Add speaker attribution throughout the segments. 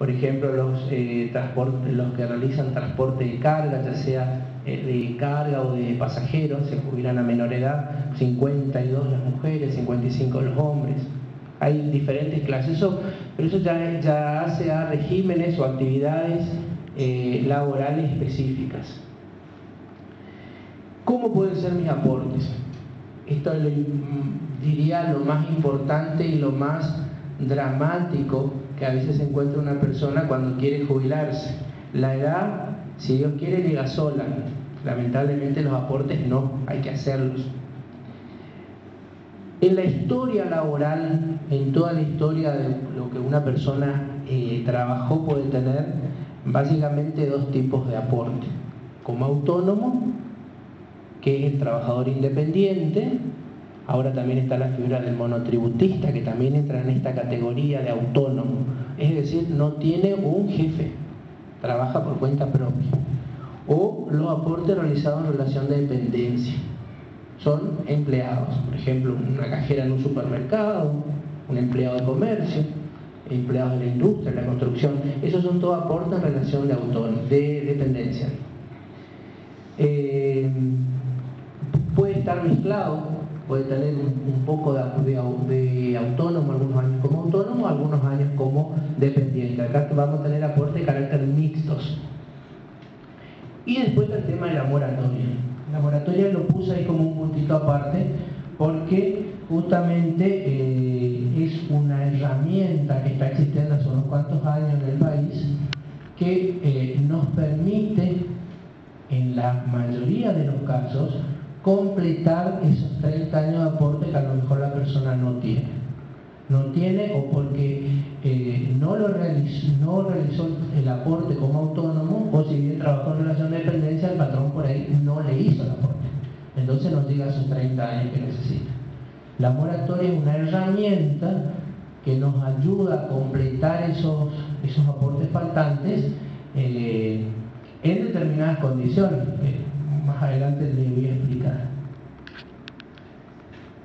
Speaker 1: Por ejemplo, los que realizan transporte de carga, ya sea de carga o de pasajeros, se jubilan a menor edad, 52 las mujeres, 55 los hombres. Hay diferentes clases, pero eso ya hace a regímenes o actividades laborales específicas. ¿Cómo pueden ser mis aportes? Esto diría lo más importante y lo más dramático que a veces encuentra una persona cuando quiere jubilarse. La edad, si Dios quiere, llega sola. Lamentablemente los aportes no, hay que hacerlos. En la historia laboral, en toda la historia de lo que una persona trabajó, puede tener básicamente dos tipos de aporte. Como autónomo, que es el trabajador independiente. Ahora también está la figura del monotributista, que también entra en esta categoría de autónomo. Es decir, no tiene un jefe, trabaja por cuenta propia. O los aportes realizados en relación de dependencia. Son empleados, por ejemplo, una cajera en un supermercado, un empleado de comercio, empleados de la industria, de la construcción. Esos son todos aportes en relación de dependencia. Puede estar mezclado, puede tener un poco de autónomo, algunos años como autónomo, algunos años como dependiente. Acá vamos a tener aportes de carácter mixtos. Y después está el tema de la moratoria. La moratoria lo puse ahí como un puntito aparte porque justamente es una herramienta que está existiendo hace unos cuantos años en el país que nos permite, en la mayoría de los casos, completar esos 30 años de aporte que a lo mejor la persona no tiene. No tiene o porque no realizó el aporte como autónomo, o si bien trabajó en relación de dependencia, el patrón por ahí no le hizo el aporte. Entonces no llega a esos 30 años que necesita. La moratoria es una herramienta que nos ayuda a completar esos aportes faltantes en determinadas condiciones. Más adelante les voy a explicar.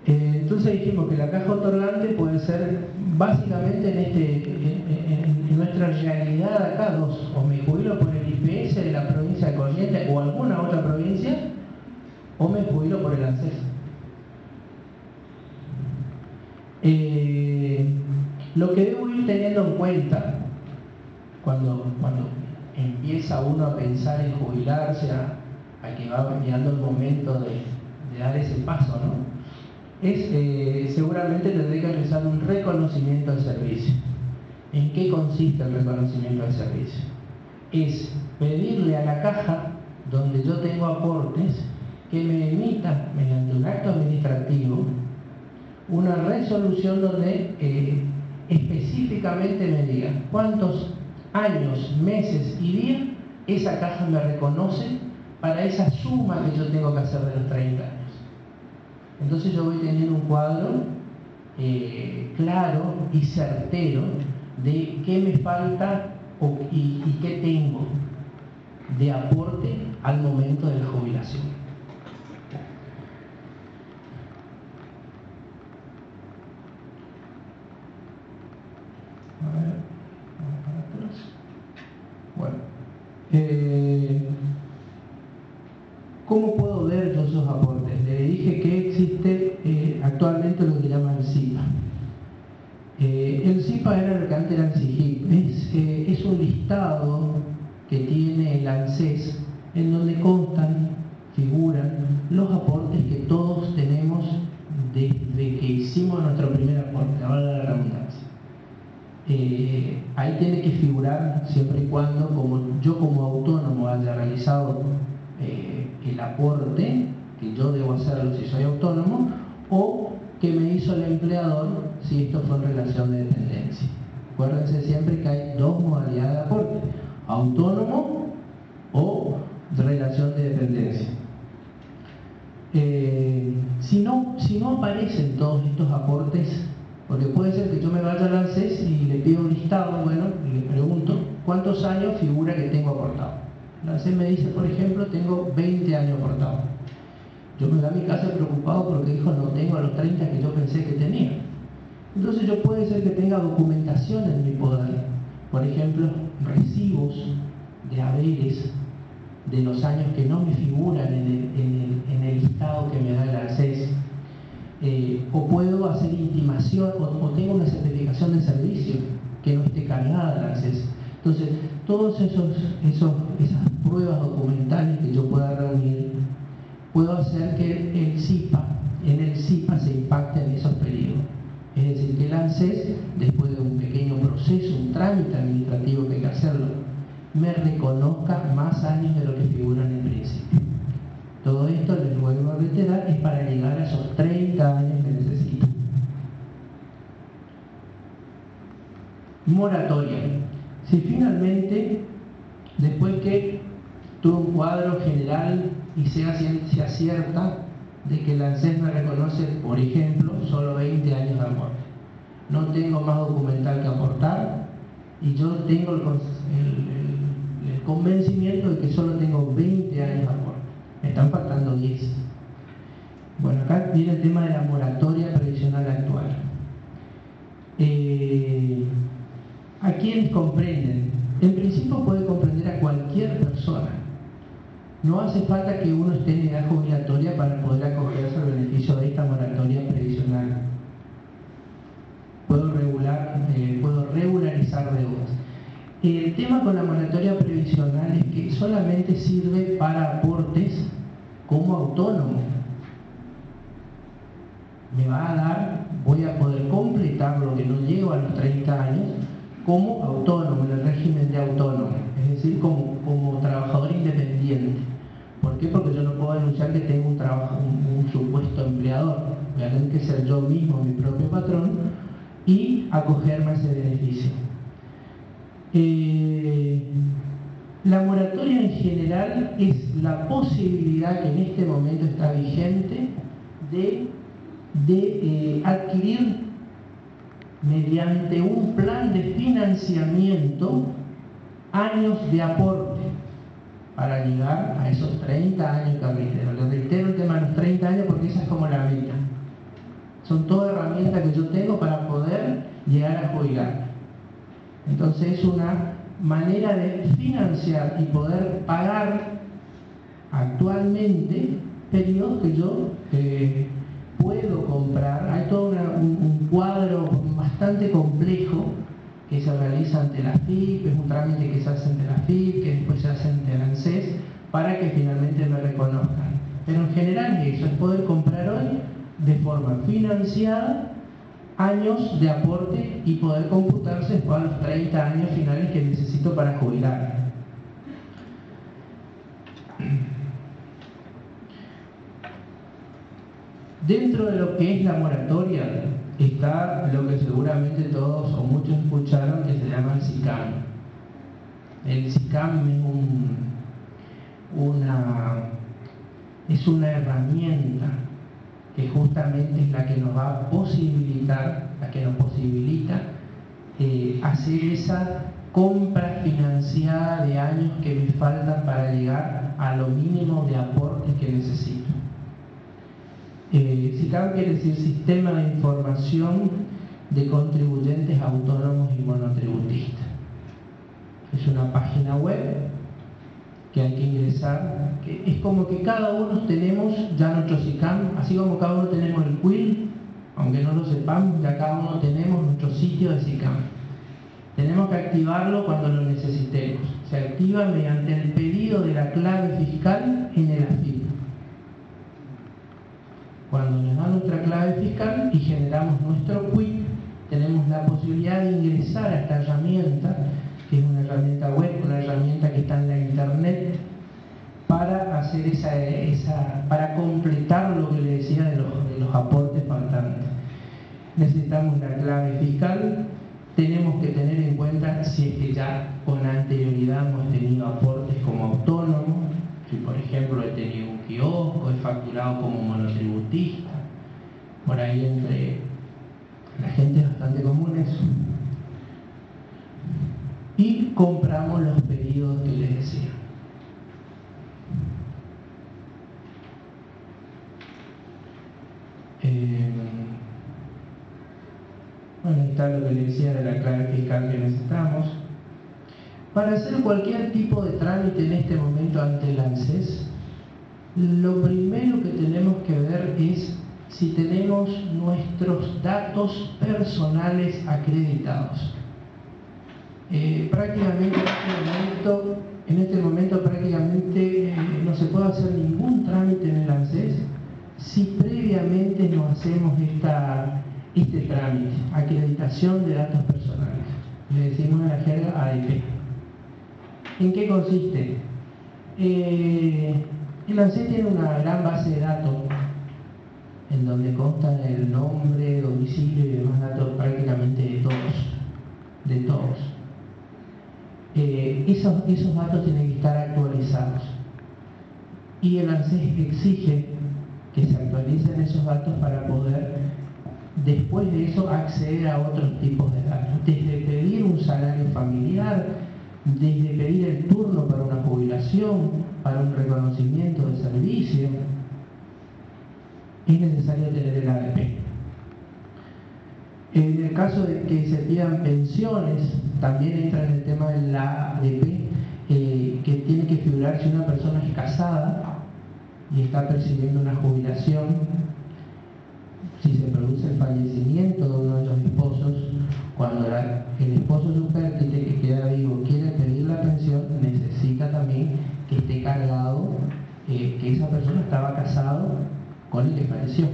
Speaker 1: Entonces dijimos que la caja otorgante puede ser básicamente en nuestra realidad acá dos: o me jubilo por el IPS de la provincia de Corrientes o alguna otra provincia, o me jubilo por el ANSES. Lo que debo ir teniendo en cuenta cuando empieza uno a pensar en jubilarse, a que va llegando el momento de dar ese paso, ¿no? Seguramente tendré que realizar un reconocimiento del servicio. ¿En qué consiste el reconocimiento del servicio? Es pedirle a la caja, donde yo tengo aportes, que me emita, mediante un acto administrativo, una resolución donde específicamente me diga cuántos años, meses y días esa caja me reconoce para esa suma que yo tengo que hacer de los 30 años. Entonces yo voy teniendo un cuadro claro y certero de qué me falta y qué tengo de aporte al momento de la jubilación. A ver, vamos para atrás. Bueno, ¿cómo puedo ver yo esos aportes? Le dije que existe actualmente lo que llaman SIPA. El SIPA era lo que antes era el SIGIP. Es un listado que tiene el ANSES en donde constan, figuran los aportes que todos tenemos desde que hicimos nuestro primer aporte, ahora la redundancia. Ahí tiene que figurar siempre y cuando yo como autónomo haya realizado el aporte que yo debo hacerlo si soy autónomo, o que me hizo el empleador si esto fue en relación de dependencia. Acuérdense siempre que hay dos modalidades de aporte: autónomo o relación de dependencia. Si no aparecen todos estos aportes, porque puede ser que yo me vaya al ANSES y le pido un listado, y le pregunto cuántos años figura que tengo aportado. El ANSES me dice, por ejemplo, tengo 20 años aportados. Yo me voy a mi casa preocupado porque dijo no tengo a los 30 que yo pensé que tenía. Entonces yo puede ser que tenga documentación en mi poder por ejemplo, recibos de haberes de los años que no me figuran en el listado que me da el ANSES, o puedo hacer intimación, o tengo una certificación de servicio que no esté cargada del ANSES. Entonces, todas esas pruebas documentales que yo pueda reunir, puedo hacer que en el CIPA se impacte en esos periodos. Es decir, que el ANSES, después de un pequeño proceso, un trámite administrativo que hay que hacerlo, me reconozca más años de lo que figura en el principio. Todo esto, les vuelvo a reiterar, es para llegar a esos 30 años que necesito. Moratoria. Si finalmente, después que tuve un cuadro general y se acierta de que el ANSES me reconoce, por ejemplo, solo 20 años de aporte, no tengo más documental que aportar y yo tengo el convencimiento de que solo tengo 20 años de aporte, me están faltando 10. Bueno, acá viene el tema de la moratoria previsional actual. ¿A quiénes comprenden? En principio puede comprender a cualquier persona. No hace falta que uno esté en edad jubilatoria para poder acogerse al beneficio de esta moratoria previsional. Puedo regularizar deudas. El tema con la moratoria previsional es que solamente sirve para aportes como autónomo. Me va a dar, voy a poder completar lo que no llego a los 30 años como autónomo, en el régimen de autónomo, es decir, como trabajador independiente. ¿Por qué? Porque yo no puedo denunciar que tengo un supuesto empleador. Voy a tener que ser yo mismo mi propio patrón y acogerme a ese beneficio. La moratoria en general es la posibilidad que en este momento está vigente de adquirir mediante un plan de financiamiento años de aporte para llegar a esos 30 años que reitero. Les reitero el tema de los 30 años porque esa es como la meta. Son todas herramientas que yo tengo para poder llegar a jubilar. Entonces es una manera de financiar y poder pagar actualmente periodos que yo puedo comprar. Hay todo un cuadro bastante complejo que se realiza ante la FIP, es un trámite que se hace ante la FIP, que después se hace ante el ANSES, para que finalmente me reconozcan. Pero en general eso es poder comprar hoy de forma financiada años de aporte y poder computarse después a los 30 años finales que necesito para jubilar. Dentro de lo que es la moratoria está lo que seguramente todos o muchos escucharon, que se llama el SICAM. El SICAM es una herramienta que justamente es la que nos va a posibilitar, la que nos posibilita hacer esa compra financiada de años que me faltan para llegar a lo mínimo de aportes que necesito. SICAM quiere decir Sistema de Información de Contribuyentes Autónomos y Monotributistas. Es una página web que hay que ingresar, que es como que cada uno tenemos ya nuestro SICAM, así como cada uno tenemos el QUIL, aunque no lo sepamos, ya cada uno tenemos nuestro sitio de SICAM. Tenemos que activarlo cuando lo necesitemos. Se activa mediante el pedido de la clave fiscal en el AFIP. Cuando nos da nuestra clave fiscal y generamos nuestro QUIC, tenemos la posibilidad de ingresar a esta herramienta, que es una herramienta web, una herramienta que está en la internet, para hacer para completar lo que le decía de los aportes faltantes. Necesitamos la clave fiscal, tenemos que tener en cuenta si es que ya con anterioridad hemos tenido aportes como autónomo. Si por ejemplo he tenido un kiosco, he facturado como monotributista, por ahí entre la gente es bastante común eso. Y compramos los periodos que les decía. Bueno, está lo que les decía de la clave fiscal que necesitamos. Para hacer cualquier tipo de trámite en este momento ante el ANSES, lo primero que tenemos que ver es si tenemos nuestros datos personales acreditados. Prácticamente en este momento prácticamente no se puede hacer ningún trámite en el ANSES si previamente no hacemos este trámite, acreditación de datos personales. Le decimos en la jerga ADP. ¿En qué consiste? El ANSES tiene una gran base de datos en donde constan el nombre, domicilio y demás datos prácticamente de todos. Esos datos tienen que estar actualizados y el ANSES exige que se actualicen esos datos para poder después de eso acceder a otros tipos de datos, desde pedir un salario familiar, desde pedir el turno para una jubilación, para un reconocimiento de servicio. Es necesario tener el ADP. En el caso de que se pidan pensiones, también entra en el tema de la ADP, que tiene que figurar si una persona es casada y está percibiendo una jubilación, si se produce el fallecimiento de uno de los esposos, cuando el esposo supérstite que queda vivo quiere pedir la pensión, necesita también que esté cargado que esa persona estaba casado con el que falleció.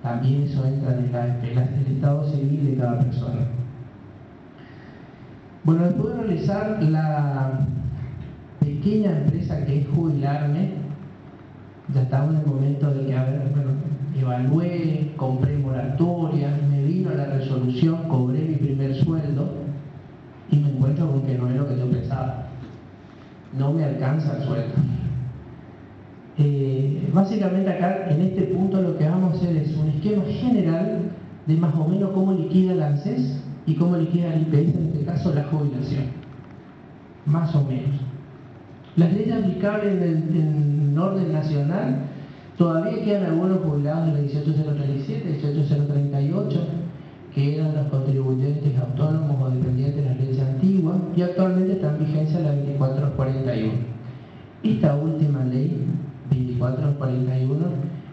Speaker 1: También eso entra en el estado civil de cada persona. Bueno, después de realizar la pequeña empresa que es jubilarme, ya estamos en el momento de que, evalué, compré moratoria, me vino la resolución, cobré mi primer sueldo y me encuentro con que no es lo que yo pensaba. No me alcanza el sueldo. Básicamente acá, en este punto, lo que vamos a hacer es un esquema general de más o menos cómo liquida el ANSES y cómo liquida el IPS, en este caso la jubilación. Más o menos. Las leyes aplicables en orden nacional, todavía quedan algunos jubilados de la 18037, 18038, que eran los contribuyentes autónomos o dependientes de las leyes antiguas, y actualmente está en vigencia la 24241. Esta última ley, 24241,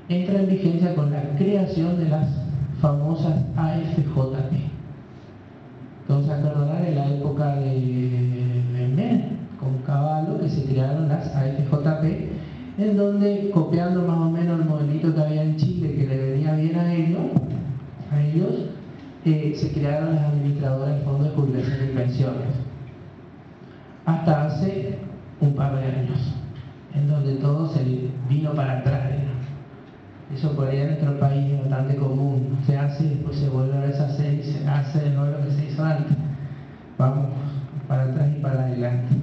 Speaker 1: entra en vigencia con la creación de las famosas AFJP. Entonces, acordarán en la época de Menem, con Cavallo, que se crearon las AFJP, en donde, copiando más o menos el modelito que había en Chile, que le venía bien a ellos, se crearon las administradoras de fondos de jubilación y pensiones. Hasta hace un par de años, en donde todo se vino para atrás. Eso por ahí en nuestro país es bastante común. Se hace y después se vuelve a deshacer y se hace de nuevo lo que se hizo antes. Vamos para atrás y para adelante.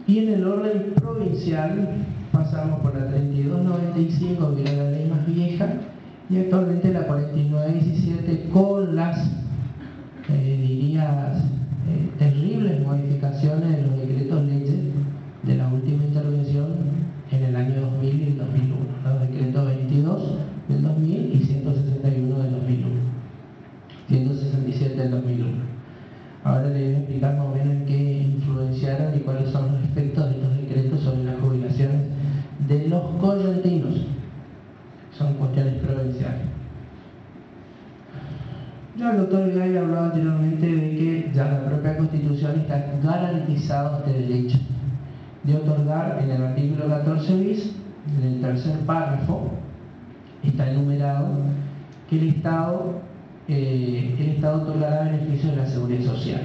Speaker 1: Y en el orden provincial pasamos por la 3295, que era la ley más vieja, y actualmente la 4917 con las, terribles modificaciones de los decretos leyes de la última intervención en el año 2000 y el 2001, los decretos 22 del 2000 y 161 del 2001, 167 del 2001. Ahora les voy a explicar más o menos en qué influenciaron y cuáles son los efectos de estos decretos sobre las jubilaciones de los correntinos. Son cuestiones provinciales. Ya el doctor Gay hablaba anteriormente de que ya la propia Constitución está garantizado este derecho de otorgar, en el artículo 14 bis, en el tercer párrafo, está enumerado que el Estado otorgará beneficios de la seguridad social.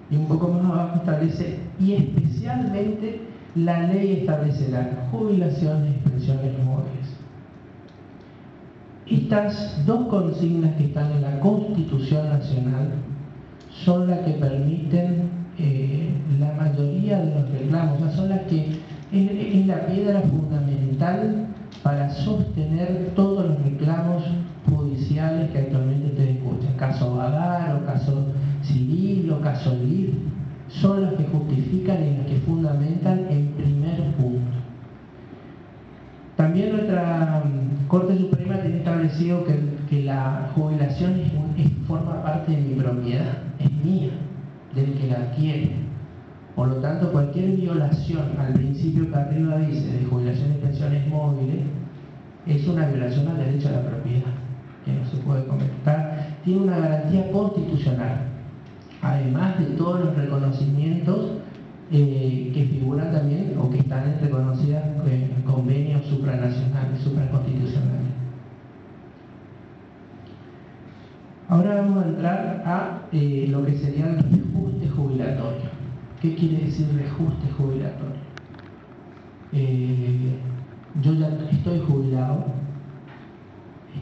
Speaker 1: Y un poco más abajo establece, y especialmente la ley establecerá jubilaciones y pensiones móviles. Estas dos consignas que están en la Constitución Nacional son las que permiten la mayoría de los reclamos, o sea, son las que es la piedra fundamental para sostener todos los reclamos judiciales que actualmente ustedes escuchan. Caso Badar, o caso civil, o caso LIF, son las que justifican y las que fundamentan el primer punto. También nuestra Corte Suprema tiene establecido que la jubilación forma parte de mi propiedad, es mía, del que la adquiere. Por lo tanto, cualquier violación al principio que arriba dice de jubilación y pensiones móviles es una violación al derecho a la propiedad, que no se puede comentar. Tiene una garantía constitucional, además de todos los reconocimientos que figuran también o que están reconocidas en convenios supranacionales, supraconstitucionales. Ahora vamos a entrar a lo que sería el reajuste jubilatorio. ¿Qué quiere decir reajuste jubilatorio? Yo ya estoy jubilado,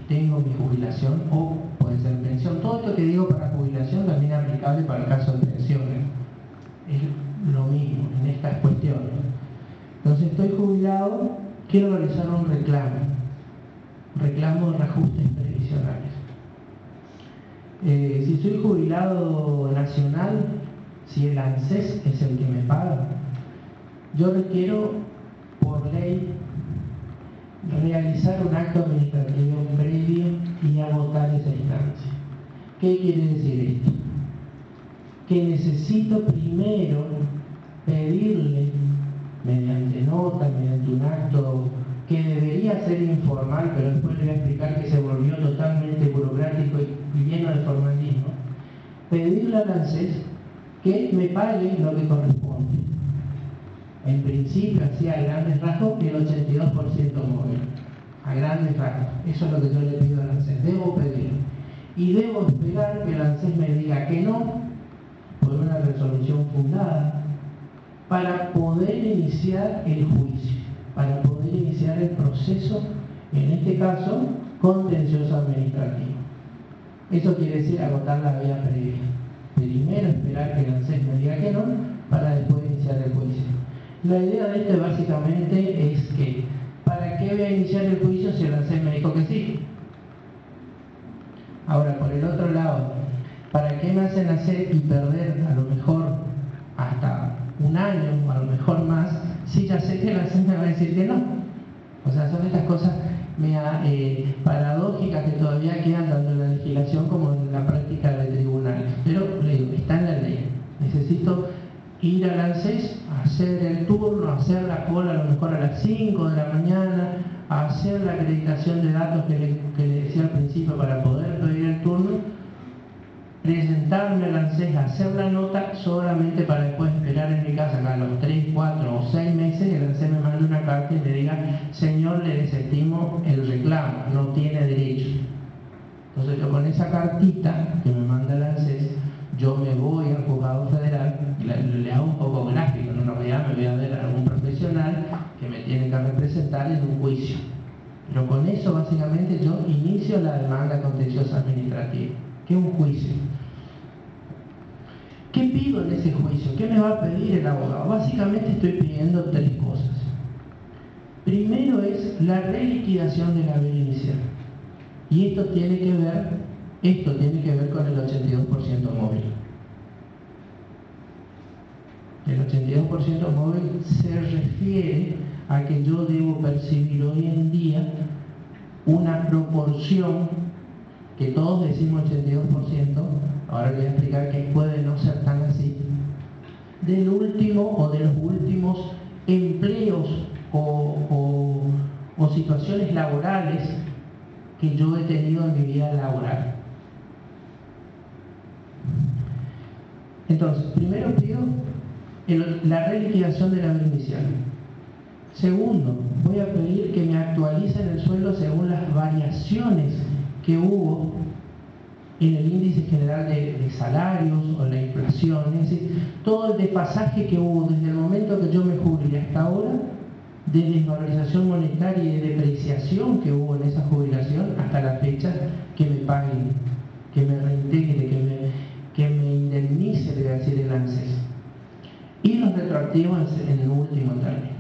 Speaker 1: tengo mi jubilación, o puede ser pensión. Todo esto que digo para jubilación también es aplicable para el caso de pensiones. Es lo mismo en estas cuestiones. Entonces, estoy jubilado, quiero realizar un reclamo de reajustes previsionales. Si soy jubilado nacional, si el ANSES es el que me paga, yo requiero por ley realizar un acto administrativo previo y agotar esa instancia. ¿Qué quiere decir esto? Que necesito primero pedirle, mediante nota, mediante un acto que debería ser informal, pero después le voy a explicar que se volvió totalmente burocrático y lleno de formalismo, pedirle al ANSES que me pague lo que corresponde. En principio, así a grandes rasgos, el 82% móvil. A grandes rasgos. Eso es lo que yo le pido al ANSES. Debo pedir. Y debo esperar que el ANSES me diga que no, por una resolución fundada, para poder iniciar el juicio, para poder iniciar el proceso, en este caso, contencioso administrativo. Eso quiere decir agotar la vía previa. Primero esperar que el ANSES me diga que no, para después iniciar el juicio. La idea de esto básicamente es que, ¿para qué voy a iniciar el juicio si el ANSES me dijo que sí? Ahora, por el otro lado, ¿para qué me hacen hacer y perder a lo mejor hasta un año o a lo mejor más si ya sé que el ANSES me va a decir que no? O sea, son estas cosas paradójicas que todavía quedan tanto en la legislación como en la práctica de tribunales. Pero le digo, está en la ley. Necesito ir al ANSES, hacer el turno, hacer la cola a lo mejor a las 5 de la mañana, hacer la acreditación de datos que le decía al principio para poder pedir el turno, presentarme al ANSES, hacer la nota solamente para después esperar en mi casa a los 3, 4 o 6 meses y el ANSES me manda una carta y me diga: señor, le desestimo el reclamo, no tiene derecho. Entonces yo con esa cartita que me manda el ANSES, yo me voy al juzgado federal, le hago un poco gráfico, en realidad me voy a ver a algún profesional que me tiene que representar en un juicio. Pero con eso básicamente yo inicio la demanda contenciosa administrativa, que es un juicio. ¿Qué pido en ese juicio? ¿Qué me va a pedir el abogado? Básicamente estoy pidiendo 3 cosas. Primero es la reliquidación del haber inicial. Y esto tiene que ver con el 82% móvil. El 82% móvil se refiere a que yo debo percibir hoy en día una proporción que todos decimos 82%, ahora les voy a explicar que puede no ser tan así, del último o de los últimos empleos o situaciones laborales que yo he tenido en mi vida laboral. Entonces, primero pido la reliquidación del haber inicial. Segundo, voy a pedir que me actualicen el sueldo según las variaciones que hubo en el índice general de salarios o la inflación, es decir, todo el desfasaje que hubo desde el momento que yo me jubilé hasta ahora, de desvalorización monetaria y de depreciación que hubo en esa jubilación hasta la fecha, que me paguen, que me reintegre, que me indemnice, le voy a decir, el ANSES. Y los retroactivos en el último término,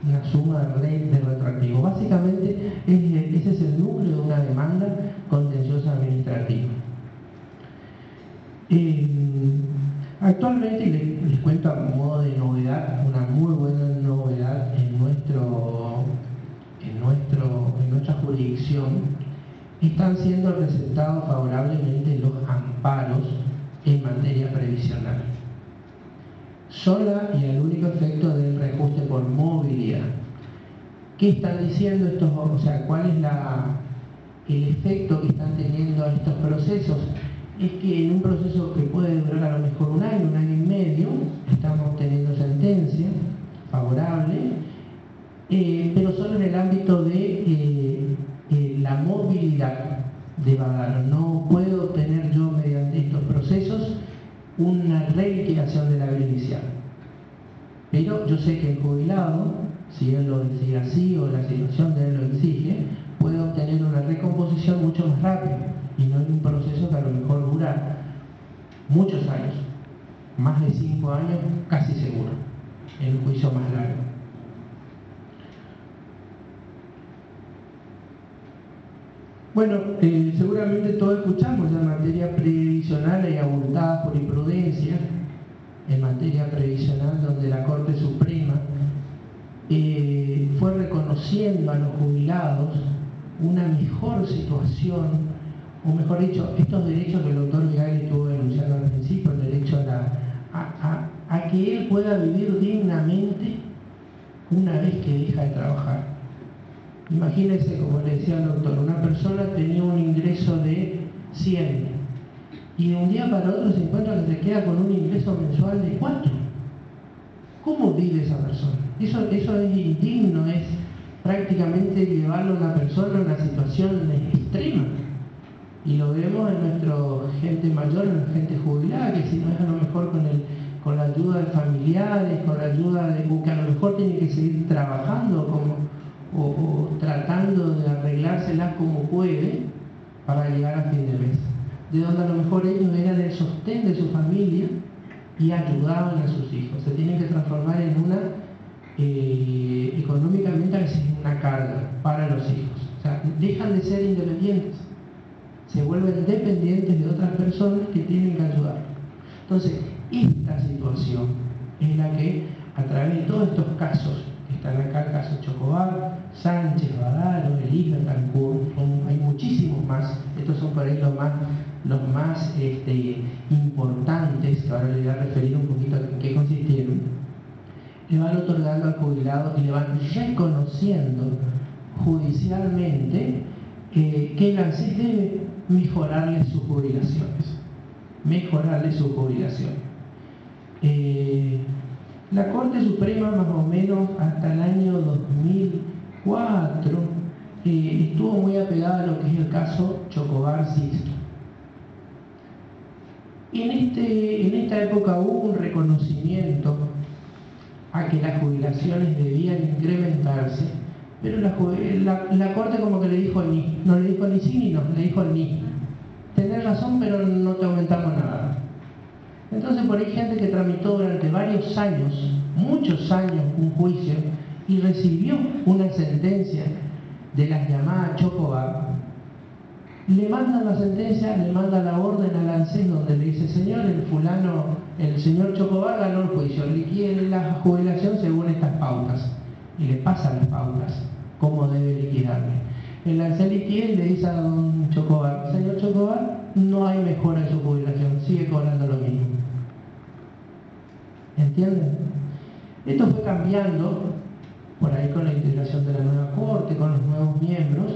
Speaker 1: una suma de retroactivos. Básicamente ese es el núcleo de una demanda contenciosa administrativa. Actualmente, y les cuento a modo de novedad, una muy buena novedad en nuestra jurisdicción, están siendo receptados favorablemente los amparos en materia previsional, sola y al único efecto del reajuste por movilidad. ¿Qué están diciendo estos? O sea, ¿cuál es el efecto que están teniendo estos procesos? Es que en un proceso que puede durar a lo mejor un año y medio, estamos teniendo sentencia favorable, pero solo en el ámbito de la movilidad de Badaro. No puedo obtener yo mediante estos procesos una reliquidación del haber inicial. Pero yo sé que el jubilado, si él lo decide así o la situación de él lo exige, puede obtener una recomposición mucho más rápida y no en un proceso que a lo mejor dura muchos años, más de 5 años casi seguro, en un juicio más largo. Bueno, seguramente todos escuchamos ya en materia previsional hay abultada jurisprudencia en materia previsional donde la Corte Suprema fue reconociendo a los jubilados una mejor situación, o mejor dicho, estos derechos que el doctor Vigari estuvo denunciando al principio, el derecho a que él pueda vivir dignamente una vez que deja de trabajar. Imagínense, como le decía el doctor, una persona tenía un ingreso de 100 y de un día para otro se encuentra que se queda con un ingreso mensual de 4. ¿Cómo vive esa persona? Eso es indigno, es prácticamente llevarlo a una persona a una situación extrema. Y lo vemos en nuestra gente mayor, en la gente jubilada, que si no es a lo mejor con la ayuda de familiares, con la ayuda de que a lo mejor tiene que seguir trabajando o tratando de arreglárselas como puede para llegar a fin de mes. De donde a lo mejor ellos eran el sostén de su familia y ayudaban a sus hijos. Se tienen que transformar en una, económicamente a veces, una carga para los hijos. O sea, dejan de ser independientes, se vuelven dependientes de otras personas que tienen que ayudar. Entonces, esta situación es la que, a través de todos estos casos, que están acá, el caso Chocobar, Sánchez, Badaro, Elisa, Betancourt, hay muchísimos más, estos son por ahí los más importantes, que ahora le voy a referir un poquito en qué consistieron, le van otorgando al jubilado y le van reconociendo judicialmente que el ANSES debe mejorarle sus jubilaciones. La Corte Suprema, más o menos hasta el año 2004, estuvo muy apegada a lo que es el caso Chocobar Sixto. En esta época hubo un reconocimiento a que las jubilaciones debían incrementarse, pero la Corte como que le dijo ni, no le dijo ni sí ni no, le dijo ni. Tenés razón, pero no te aumentamos nada. Entonces por ahí gente que tramitó durante varios años, muchos años, un juicio y recibió una sentencia de las llamadas Chocobar, le mandan la sentencia, le manda la orden al ANSES donde le dice: señor, el señor Chocobar ganó el juicio, liquide la jubilación según estas pautas, y le pasan las pautas, cómo debe liquidarle. El ANSES liquida y le dice a don Chocobar: señor Chocobar, no hay mejora en su jubilación, sigue cobrando lo mismo. ¿Entienden? Esto fue cambiando por ahí con la integración de la nueva Corte, con los nuevos miembros.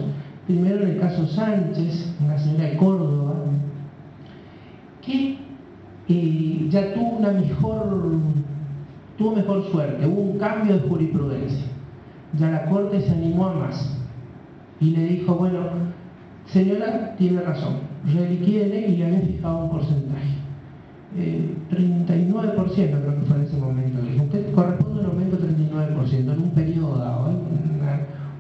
Speaker 1: Primero en el caso Sánchez, una señora de Córdoba, que ya tuvo mejor suerte, hubo un cambio de jurisprudencia. Ya la Corte se animó a más y le dijo: bueno, señora, tiene razón, reliquídele, y le había fijado un porcentaje. 39% creo que fue en ese momento. Usted corresponde a un aumento de 39% en un periodo dado.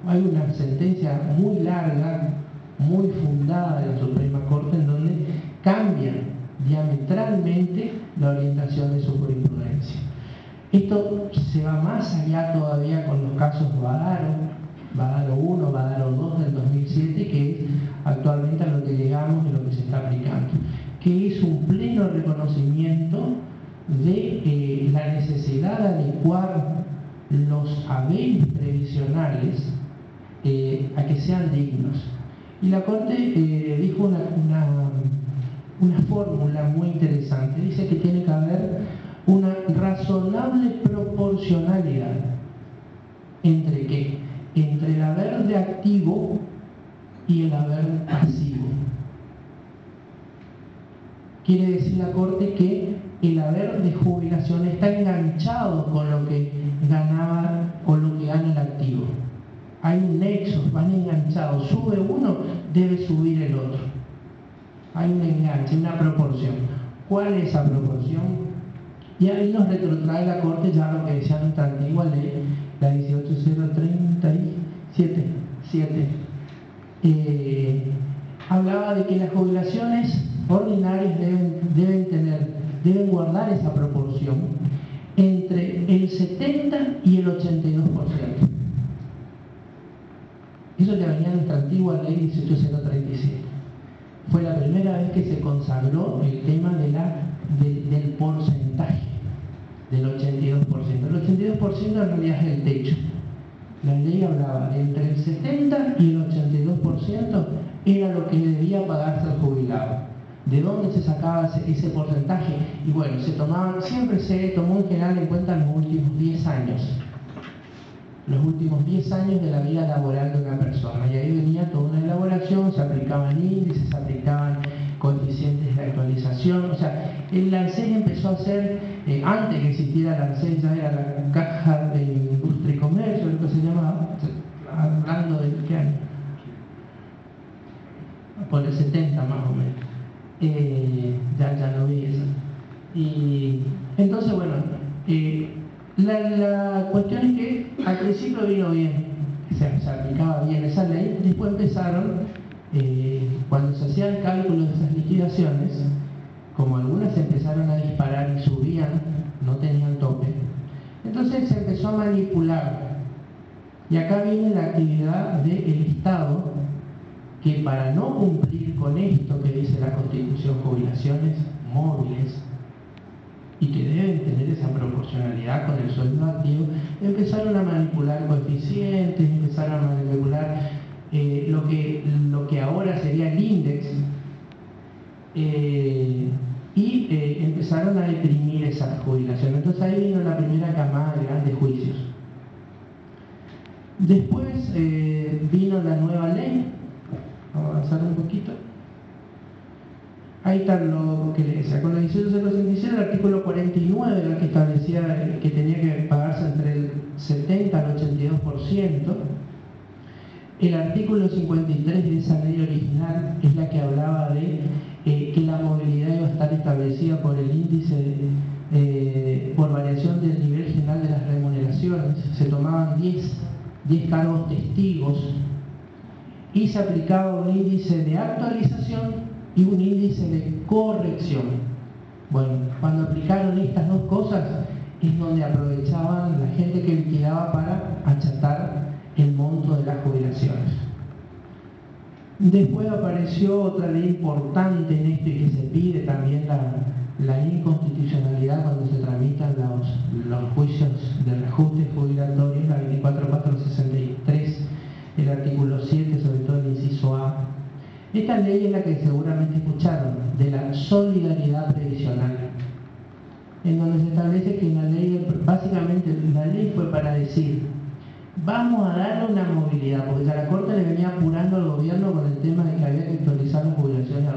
Speaker 1: Hay una sentencia muy larga, muy fundada de la Suprema Corte, en donde cambian diametralmente la orientación de su jurisprudencia. Esto se va más allá todavía con los casos Badaro 1, Badaro 2 del 2007, que es actualmente a lo que llegamos y lo que se está aplicando, que es un pleno reconocimiento de la necesidad de adecuar los haberes previsionales a que sean dignos. Y la Corte dijo una fórmula muy interesante. Dice que tiene que haber una razonable proporcionalidad. ¿Entre qué? Entre el haber de activo y el haber pasivo. Quiere decir la Corte que el haber de jubilación está enganchado con lo que ganaba o lo que gana el activo. Hay un nexo, van enganchados. Sube uno, debe subir el otro. Hay un enganche, una proporción. ¿Cuál es esa proporción? Y ahí nos retrotrae la Corte ya lo que decía nuestra antigua ley, la 18037. Hablaba de que las jubilaciones ordinarias deben guardar esa proporción entre el 70 y el 82%. Eso ya venía en nuestra antigua ley 18037. Fue la primera vez que se consagró el tema del porcentaje, del 82%. El 82% en realidad es el techo. La ley hablaba de entre el 70 y el 82% era lo que debía pagarse al jubilado. ¿De dónde se sacaba ese porcentaje? Y bueno, siempre se tomó en general en cuenta los últimos 10 años. Los últimos 10 años de la vida laboral de una persona. Y ahí venía toda una elaboración, se aplicaban índices, se aplicaban coeficientes de actualización. O sea, el ANSES empezó a ser, antes que existiera el ANSES, ya era la Caja de Industria y Comercio, lo que se llamaba, hablando de qué año, por el 70 más o menos. Ya no vi eso. Y entonces, bueno, la cuestión es que al principio vino bien, se aplicaba bien esa ley. Después empezaron, cuando se hacían cálculos de esas liquidaciones, como algunas se empezaron a disparar y subían, no tenían tope, entonces se empezó a manipular. Y acá viene la actividad del Estado, que para no cumplir con esto que dice la Constitución, jubilaciones móviles, y que deben tener esa proporcionalidad con el sueldo activo, empezaron a manipular coeficientes, empezaron a manipular lo que ahora sería el índice, y empezaron a deprimir esa jubilación. Entonces ahí vino la primera camada de grandes juicios. Después vino la nueva ley. Vamos a avanzar un poquito. Ahí está lo que le decía. Con la 18067, el artículo 49 era el que establecía que tenía que pagarse entre el 70 al 82%. El artículo 53 de esa ley original es la que hablaba de que la movilidad iba a estar establecida por el índice por variación del nivel general de las remuneraciones. Se tomaban 10 cargos testigos y se aplicaba un índice de actualización y un índice de corrección. Bueno, cuando aplicaron estas dos cosas es donde aprovechaban la gente que liquidaba para achatar el monto de las jubilaciones. Después apareció otra ley importante en esto y que se pide también la inconstitucionalidad cuando se tramitan los juicios de reajustes jubilatorios, la 24463, el artículo 7, sobre todo el inciso A. Esta ley es la que seguramente escucharon, de la solidaridad previsional, en donde se establece que la ley, básicamente la ley fue para decir, vamos a darle una movilidad, porque ya la Corte le venía apurando al gobierno con el tema de que había que actualizar las jubilaciones.